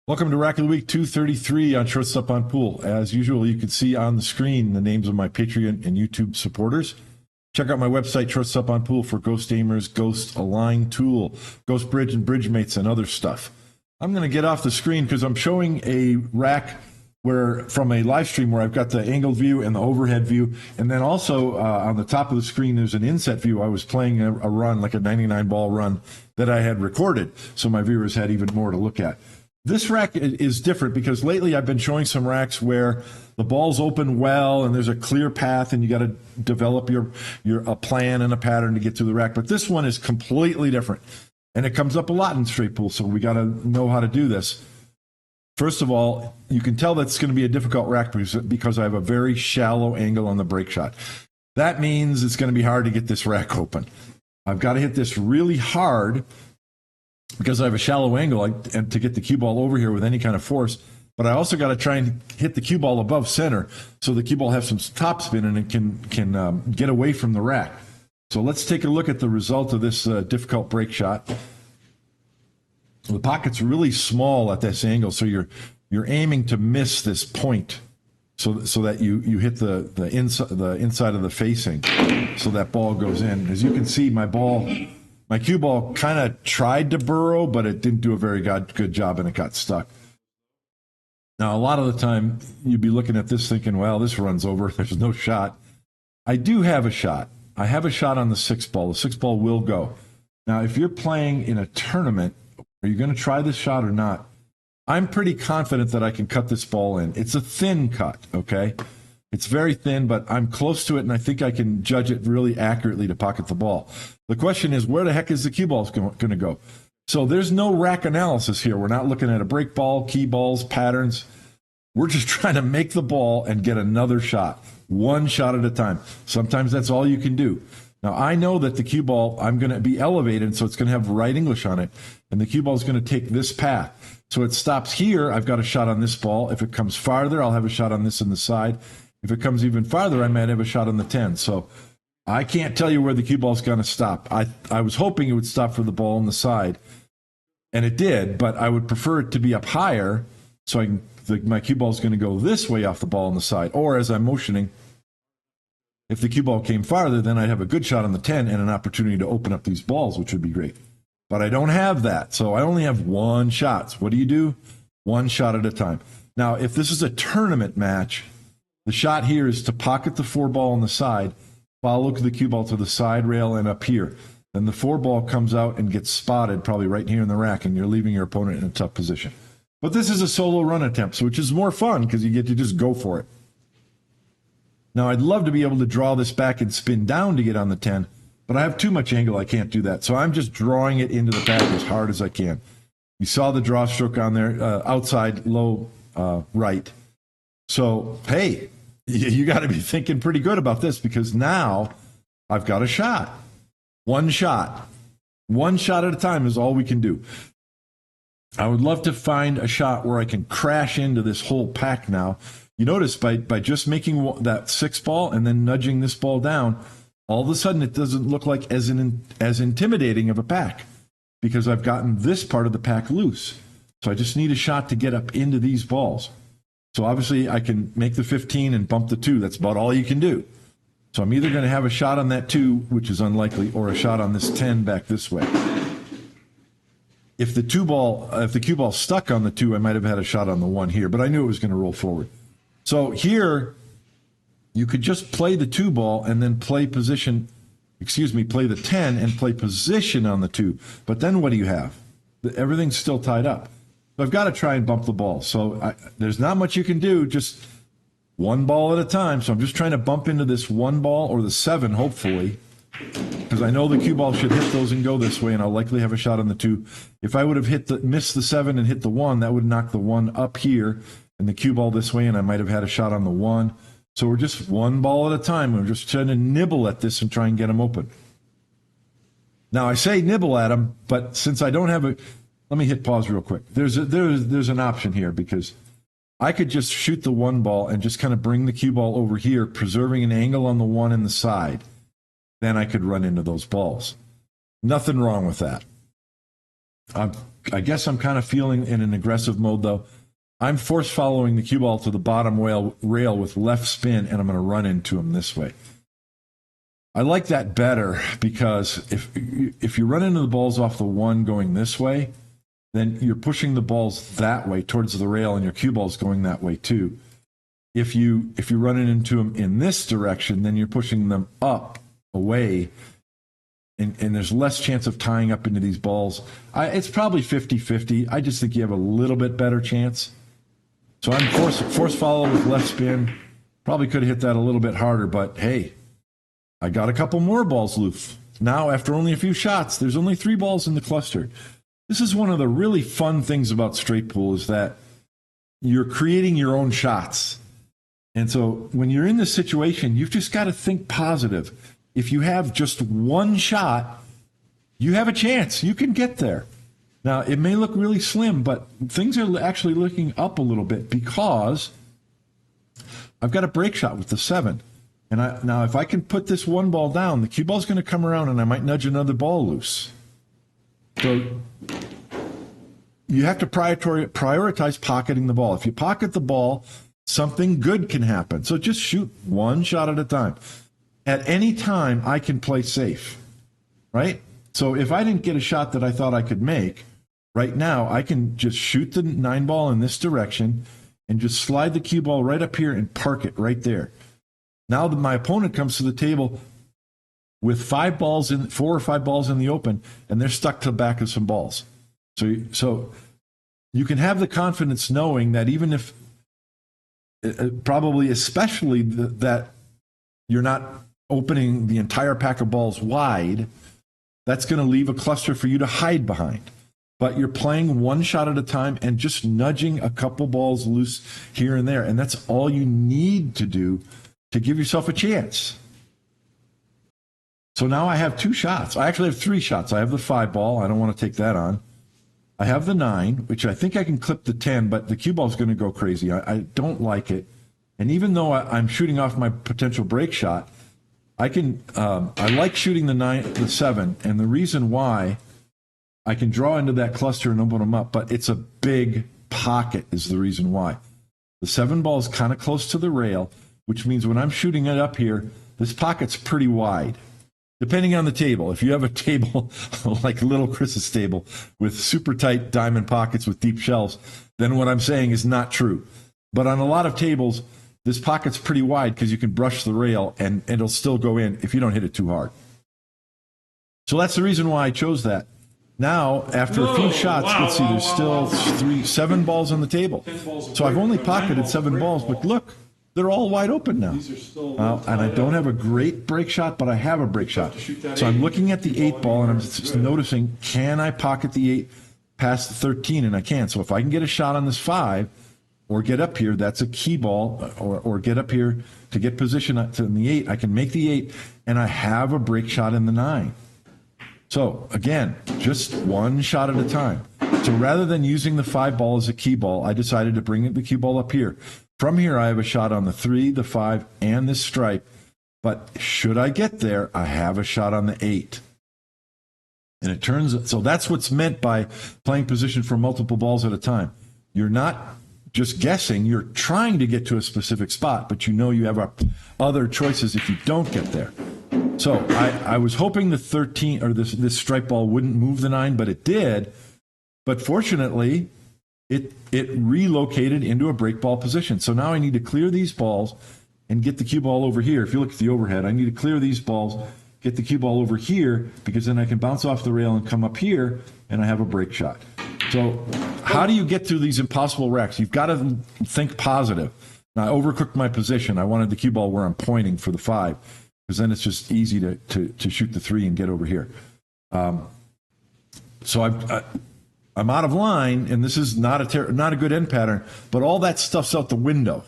Welcome to Rack of the Week 233 on Shortstop on Pool. As usual, you can see on the screen the names of my Patreon and YouTube supporters. Check out my website, Shortstop on Pool, for Ghost Aimers, Ghost Align Tool, Ghost Bridge and Bridge Mates, and other stuff. I'm going to get off the screen because I'm showing a rack from a live stream where I've got the angled view and the overhead view. And then also on the top of the screen, there's an inset view. I was playing a run, like a 99 ball run that I had recorded. So my viewers had even more to look at. This rack is different because lately I've been showing some racks where the ball's open well and there's a clear path and you got to develop a plan and a pattern to get to the rack. But this one is completely different. And it comes up a lot in straight pool, so we got to know how to do this. First of all, you can tell that's going to be a difficult rack because I have a very shallow angle on the break shot. That means it's going to be hard to get this rack open. I've got to hit this really hard because I have a shallow angle and to get the cue ball over here with any kind of force. But I also got to try and hit the cue ball above center so the cue ball has some top spin and it can get away from the rack. So let's take a look at the result of this difficult break shot. The pocket's really small at this angle, so you're aiming to miss this point, so that you hit the inside of the facing, so that ball goes in. As you can see, my cue ball kind of tried to burrow, but it didn't do a very good job, and it got stuck. Now, a lot of the time, you'd be looking at this thinking, well, this runs over. There's no shot. I do have a shot. I have a shot on the 6-ball. The 6-ball will go. Now, if you're playing in a tournament, are you going to try this shot or not? I'm pretty confident that I can cut this ball in. It's a thin cut, okay? It's very thin, but I'm close to it, and I think I can judge it really accurately to pocket the ball. The question is, where the heck is the cue ball going to go? So there's no rack analysis here. We're not looking at a break ball, key balls, patterns. We're just trying to make the ball and get another shot, one shot at a time. Sometimes that's all you can do. Now, I know that the cue ball, I'm going to be elevated, so it's going to have right English on it, and the cue ball is going to take this path. So it stops here. I've got a shot on this ball. If it comes farther, I'll have a shot on this in the side. If it comes even farther, I might have a shot on the 10. So I can't tell you where the cue ball is going to stop. I was hoping it would stop for the ball on the side, and it did, but I would prefer it to be up higher, so my cue ball is going to go this way off the ball on the side, or as I'm motioning, if the cue ball came farther, then I'd have a good shot on the 10 and an opportunity to open up these balls, which would be great. But I don't have that, so I only have one shot. So what do? One shot at a time. Now, if this is a tournament match, the shot here is to pocket the 4-ball on the side, follow the cue ball to the side rail and up here. Then the 4-ball comes out and gets spotted probably right here in the rack, and you're leaving your opponent in a tough position. But this is a solo run attempt, so which is more fun because you get to just go for it. Now, I'd love to be able to draw this back and spin down to get on the 10, but I have too much angle. I can't do that. So I'm just drawing it into the back as hard as I can. You saw the draw stroke on there, outside, low right. So, hey, you got to be thinking pretty good about this because now I've got a shot. One shot. One shot at a time is all we can do. I would love to find a shot where I can crash into this whole pack now. You notice by just making that 6-ball and then nudging this ball down, all of a sudden it doesn't look like as intimidating of a pack because I've gotten this part of the pack loose. So I just need a shot to get up into these balls. So obviously I can make the 15 and bump the 2. That's about all you can do. So I'm either going to have a shot on that 2, which is unlikely, or a shot on this 10 back this way. If the cue ball stuck on the 2, I might have had a shot on the 1 here, but I knew it was going to roll forward. So here, you could just play the 2-ball and then play the 10 and play position on the 2. But then what do you have? Everything's still tied up. So I've got to try and bump the ball. So there's not much you can do, just one ball at a time. So I'm just trying to bump into this 1 ball or the 7, hopefully, because I know the cue ball should hit those and go this way, and I'll likely have a shot on the 2. If I would have missed the 7 and hit the 1, that would knock the 1 up here, and the cue ball this way, and I might have had a shot on the 1. So we're just one ball at a time. We're just trying to nibble at this and try and get them open. Now, I say nibble at them, but since I don't have let me hit pause real quick. There's an option here because I could just shoot the 1 ball and just kind of bring the cue ball over here, preserving an angle on the 1 and the side. Then I could run into those balls. Nothing wrong with that. I've I guess I'm kind of feeling in an aggressive mode, though. I'm force following the cue ball to the bottom rail with left spin, and I'm going to run into him this way. I like that better because if you run into the balls off the one going this way, then you're pushing the balls that way towards the rail, and your cue ball's going that way too. If you're running into them in this direction, then you're pushing them up away, and there's less chance of tying up into these balls. It's probably 50-50. I just think you have a little bit better chance. So I'm force follow with left spin. Probably could have hit that a little bit harder, but hey, I got a couple more balls loose. Now, after only a few shots, there's only 3 balls in the cluster. This is one of the really fun things about straight pool is that you're creating your own shots. And so when you're in this situation, you've just got to think positive. If you have just one shot, you have a chance. You can get there. Now, it may look really slim, but things are actually looking up a little bit because I've got a break shot with the 7. And now if I can put this one ball down, the cue ball's going to come around and I might nudge another ball loose. So you have to prioritize pocketing the ball. If you pocket the ball, something good can happen. So just shoot one shot at a time. At any time, I can play safe, right? So if I didn't get a shot that I thought I could make, right now I can just shoot the 9 ball in this direction and just slide the cue ball right up here and park it right there. Now that my opponent comes to the table with 4 or 5 balls in the open, and they're stuck to the back of some balls. So you can have the confidence knowing that even if, probably especially that you're not opening the entire pack of balls wide, that's going to leave a cluster for you to hide behind. But you're playing one shot at a time and just nudging a couple balls loose here and there. And that's all you need to do to give yourself a chance. So now I have 2 shots. I actually have 3 shots. I have the 5 ball. I don't want to take that on. I have the 9, which I think I can clip the 10, but the cue ball is going to go crazy. I don't like it. And even though I'm shooting off my potential break shot, I like shooting the 7, and the reason why I can draw into that cluster and open them up, but it's a big pocket is the reason why. The 7 ball is kind of close to the rail, which means when I'm shooting it up here, this pocket's pretty wide. Depending on the table. If you have a table like Little Chris's table with super tight diamond pockets with deep shelves, then what I'm saying is not true. But on a lot of tables, this pocket's pretty wide because you can brush the rail and it'll still go in if you don't hit it too hard. So that's the reason why I chose that. Now, after a few shots, let's see, there's still 7 balls on the table. So I've only pocketed 7 balls, but look, they're all wide open now. And I don't have a great break shot, but I have a break shot. So I'm looking at the 8 ball and I'm just noticing, can I pocket the 8 past the 13? And I can. So if I can get a shot on this 5 or get up here, that's a key ball, or get up here to get position in the 8, I can make the 8 and I have a break shot in the 9. So again, just one shot at a time. So rather than using the 5 ball as a key ball, I decided to bring the cue ball up here. From here, I have a shot on the 3, the 5, and this stripe. But should I get there, I have a shot on the 8. And it turns, so that's what's meant by playing position for multiple balls at a time. You're not just guessing, you're trying to get to a specific spot, but you know you have other choices if you don't get there. So I was hoping the 13 or this stripe ball wouldn't move the 9, but it did. But fortunately, it relocated into a break ball position. So now I need to clear these balls and get the cue ball over here. If you look at the overhead, I need to clear these balls, get the cue ball over here, because then I can bounce off the rail and come up here, and I have a break shot. So how do you get through these impossible racks? You've got to think positive. Now, I overcooked my position. I wanted the cue ball where I'm pointing for the 5, because then it's just easy to shoot the 3 and get over here. So I'm out of line, and this is not a good end pattern, but all that stuff's out the window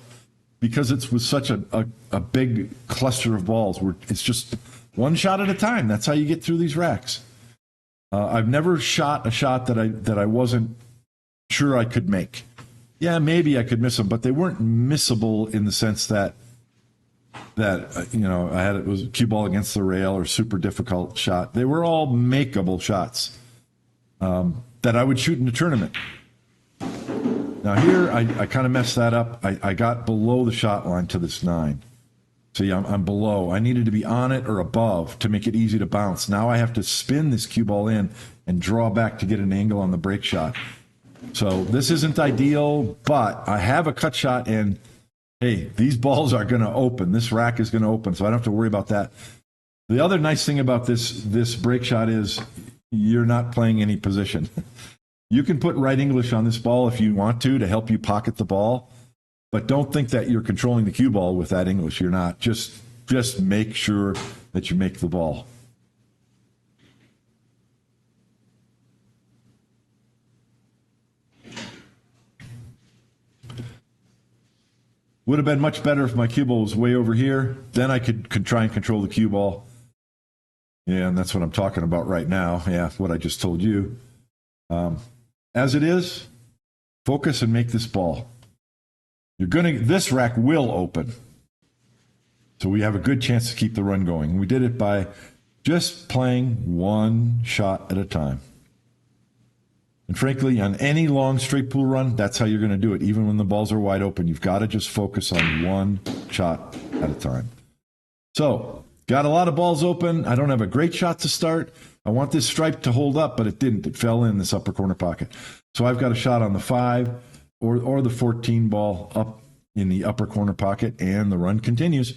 because it was such a big cluster of balls where it's just one shot at a time. That's how you get through these racks. I've never shot a shot that I wasn't sure I could make. Yeah, maybe I could miss them, but they weren't missable in the sense that it was a cue ball against the rail or super difficult shot. They were all makeable shots. that I would shoot in the tournament. Now here, I kind of messed that up. I got below the shot line to this 9. See, I'm below. I needed to be on it or above to make it easy to bounce. Now I have to spin this cue ball in and draw back to get an angle on the break shot. So this isn't ideal, but I have a cut shot, and hey, these balls are going to open. This rack is going to open, so I don't have to worry about that. The other nice thing about this break shot is you're not playing any position. You can put right English on this ball if you want to help you pocket the ball, but don't think that you're controlling the cue ball with that English. You're not. Just make sure that you make the ball. Would have been much better if my cue ball was way over here. Then I could try and control the cue ball. Yeah, and that's what I'm talking about right now. Yeah, what I just told you. As it is, focus and make this ball. This rack will open. So we have a good chance to keep the run going. We did it by just playing one shot at a time. And frankly, on any long straight pool run, that's how you're going to do it. Even when the balls are wide open, you've got to just focus on one shot at a time. So, got a lot of balls open. I don't have a great shot to start. I want this stripe to hold up, but it didn't. It fell in this upper corner pocket. So I've got a shot on the 5 or the 14 ball up in the upper corner pocket, and the run continues.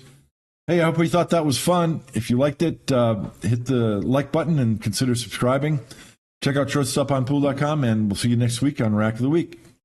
Hey, I hope you thought that was fun. If you liked it, hit the like button and consider subscribing. Check out shortstoponpool.com, and we'll see you next week on Rack of the Week.